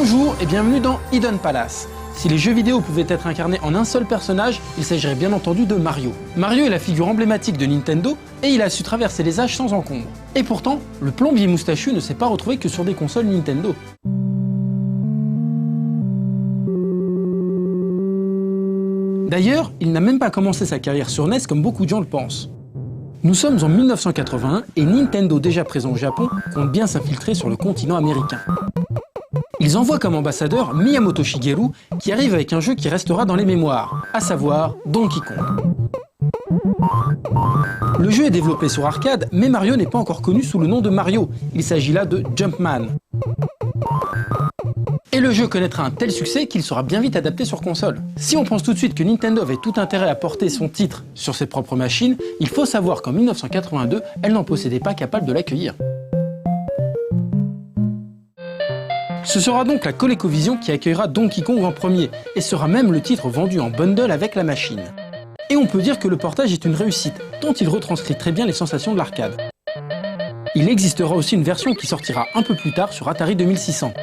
Bonjour et bienvenue dans Hidden Palace. Si les jeux vidéo pouvaient être incarnés en un seul personnage, il s'agirait bien entendu de Mario. Mario est la figure emblématique de Nintendo et il a su traverser les âges sans encombre. Et pourtant, le plombier moustachu ne s'est pas retrouvé que sur des consoles Nintendo. D'ailleurs, il n'a même pas commencé sa carrière sur NES comme beaucoup de gens le pensent. Nous sommes en 1981 et Nintendo, déjà présent au Japon, compte bien s'infiltrer sur le continent américain. Ils envoient comme ambassadeur Miyamoto Shigeru qui arrive avec un jeu qui restera dans les mémoires, à savoir Donkey Kong. Le jeu est développé sur arcade, mais Mario n'est pas encore connu sous le nom de Mario, il s'agit là de Jumpman. Et le jeu connaîtra un tel succès qu'il sera bien vite adapté sur console. Si on pense tout de suite que Nintendo avait tout intérêt à porter son titre sur ses propres machines, il faut savoir qu'en 1982, elle n'en possédait pas capable de l'accueillir. Ce sera donc la ColecoVision qui accueillera Donkey Kong en premier, et sera même le titre vendu en bundle avec la machine. Et on peut dire que le portage est une réussite, tant il retranscrit très bien les sensations de l'arcade. Il existera aussi une version qui sortira un peu plus tard sur Atari 2600.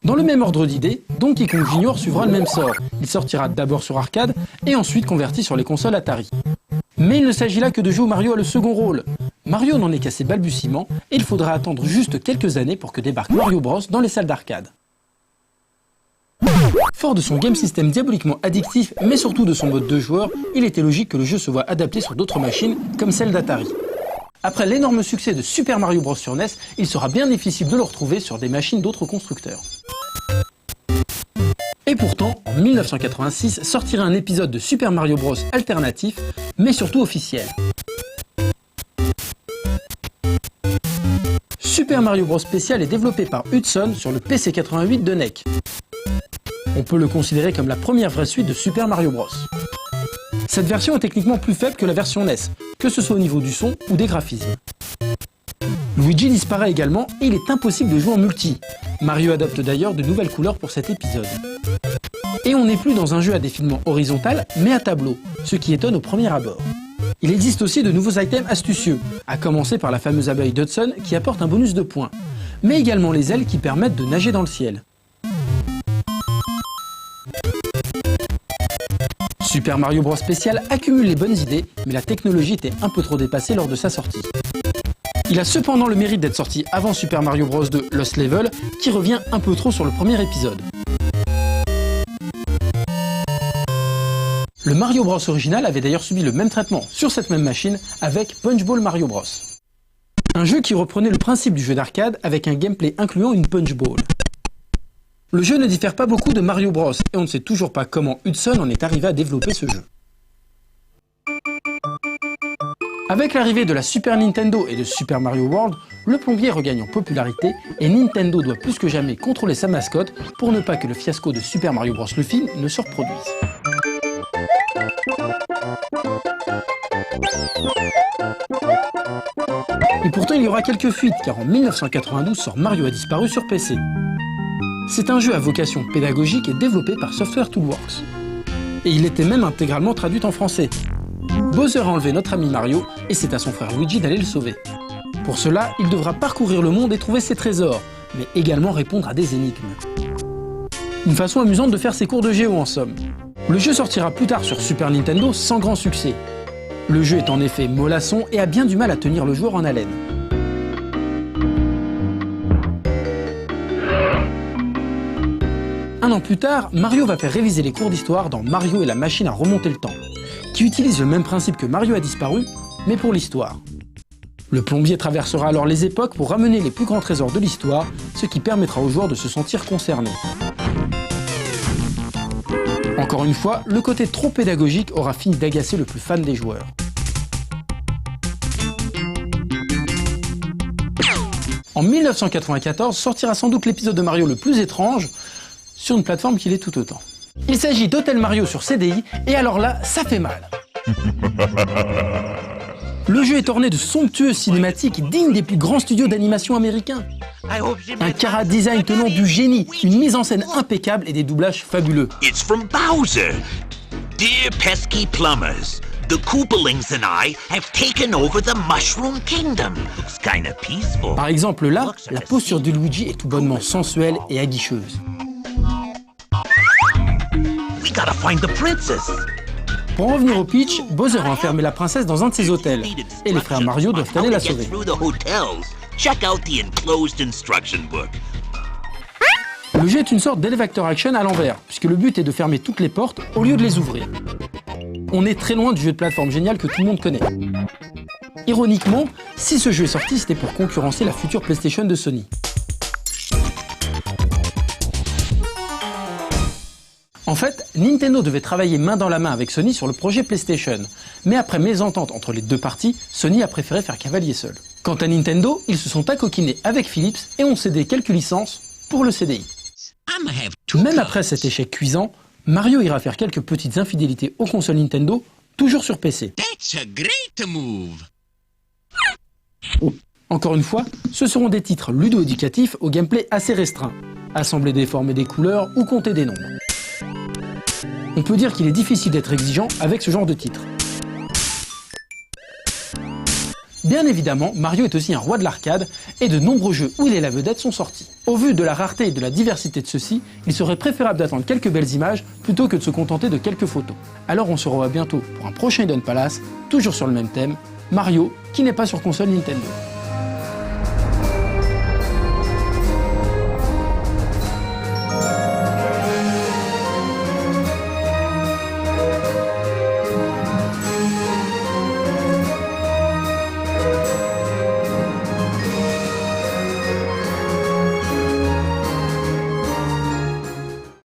Dans le même ordre d'idées, Donkey Kong Jr. suivra le même sort. Il sortira d'abord sur arcade et ensuite converti sur les consoles Atari. Mais il ne s'agit là que de jeux où Mario a le second rôle. Mario n'en est qu'à ses balbutiements et il faudra attendre juste quelques années pour que débarque Mario Bros dans les salles d'arcade. Fort de son game system diaboliquement addictif, mais surtout de son mode de joueur, il était logique que le jeu se voie adapté sur d'autres machines, comme celle d'Atari. Après l'énorme succès de Super Mario Bros sur NES, il sera bien difficile de le retrouver sur des machines d'autres constructeurs. Et pourtant, en 1986, sortira un épisode de Super Mario Bros alternatif, mais surtout officiel. Super Mario Bros Special est développé par Hudson sur le PC88 de NEC. On peut le considérer comme la première vraie suite de Super Mario Bros. Cette version est techniquement plus faible que la version NES, que ce soit au niveau du son ou des graphismes. Luigi disparaît également et il est impossible de jouer en multi. Mario adopte d'ailleurs de nouvelles couleurs pour cet épisode. Et on n'est plus dans un jeu à défilement horizontal, mais à tableau, ce qui étonne au premier abord. Il existe aussi de nouveaux items astucieux, à commencer par la fameuse abeille d'Hudson qui apporte un bonus de points, mais également les ailes qui permettent de nager dans le ciel. Super Mario Bros Special accumule les bonnes idées, mais la technologie était un peu trop dépassée lors de sa sortie. Il a cependant le mérite d'être sorti avant Super Mario Bros 2 Lost Level, qui revient un peu trop sur le premier épisode. Le Mario Bros original avait d'ailleurs subi le même traitement sur cette même machine avec Punch Ball Mario Bros. Un jeu qui reprenait le principe du jeu d'arcade avec un gameplay incluant une Punch Ball. Le jeu ne diffère pas beaucoup de Mario Bros et on ne sait toujours pas comment Hudson en est arrivé à développer ce jeu. Avec l'arrivée de la Super Nintendo et de Super Mario World, le plombier regagne en popularité et Nintendo doit plus que jamais contrôler sa mascotte pour ne pas que le fiasco de Super Mario Bros le film ne se reproduise. Et pourtant il y aura quelques fuites car en 1992 sort Mario a disparu sur PC. C'est un jeu à vocation pédagogique et développé par Software Toolworks. Et il était même intégralement traduit en français. Bowser a enlevé notre ami Mario et c'est à son frère Luigi d'aller le sauver. Pour cela, il devra parcourir le monde et trouver ses trésors, mais également répondre à des énigmes. Une façon amusante de faire ses cours de géo en somme. Le jeu sortira plus tard sur Super Nintendo sans grand succès. Le jeu est en effet mollasson et a bien du mal à tenir le joueur en haleine. Un an plus tard, Mario va faire réviser les cours d'histoire dans Mario et la machine à remonter le temps, qui utilise le même principe que Mario a disparu, mais pour l'histoire. Le plombier traversera alors les époques pour ramener les plus grands trésors de l'histoire, ce qui permettra aux joueurs de se sentir concernés. Encore une fois, le côté trop pédagogique aura fini d'agacer le plus fan des joueurs. En 1994 sortira sans doute l'épisode de Mario le plus étrange, sur une plateforme qui l'est tout autant. Il s'agit d'Hotel Mario sur CDI, et alors là, ça fait mal. Le jeu est orné de somptueuses cinématiques dignes des plus grands studios d'animation américains. Un chara design tenant du génie, une mise en scène impeccable et des doublages fabuleux. It's from Bowser. Dear pesky plumbers, The Koopalings and I have taken over the Mushroom Kingdom. Looks kinda peaceful. Par exemple là, la posture de Luigi est tout bonnement sensuelle et aguicheuse. We gotta find the princess. Pour en revenir au pitch, Bowser a enfermé la princesse dans un de ses hôtels, et les frères Mario doivent aller la sauver. Check out the enclosed instruction book. Le jeu est une sorte d'Elevator Action à l'envers, puisque le but est de fermer toutes les portes au lieu de les ouvrir. On est très loin du jeu de plateforme génial que tout le monde connaît. Ironiquement, si ce jeu est sorti, c'était pour concurrencer la future PlayStation de Sony. En fait, Nintendo devait travailler main dans la main avec Sony sur le projet PlayStation, mais après mésentente entre les deux parties, Sony a préféré faire cavalier seul. Quant à Nintendo, ils se sont accoquinés avec Philips et ont cédé quelques licences pour le CDI. Même après cet échec cuisant, Mario ira faire quelques petites infidélités aux consoles Nintendo, toujours sur PC. Encore une fois, ce seront des titres ludo-éducatifs au gameplay assez restreint, assembler des formes et des couleurs ou compter des nombres. On peut dire qu'il est difficile d'être exigeant avec ce genre de titre. Bien évidemment, Mario est aussi un roi de l'arcade et de nombreux jeux où il est la vedette sont sortis. Au vu de la rareté et de la diversité de ceux-ci, il serait préférable d'attendre quelques belles images plutôt que de se contenter de quelques photos. Alors on se revoit bientôt pour un prochain Hidden Palace, toujours sur le même thème, Mario qui n'est pas sur console Nintendo.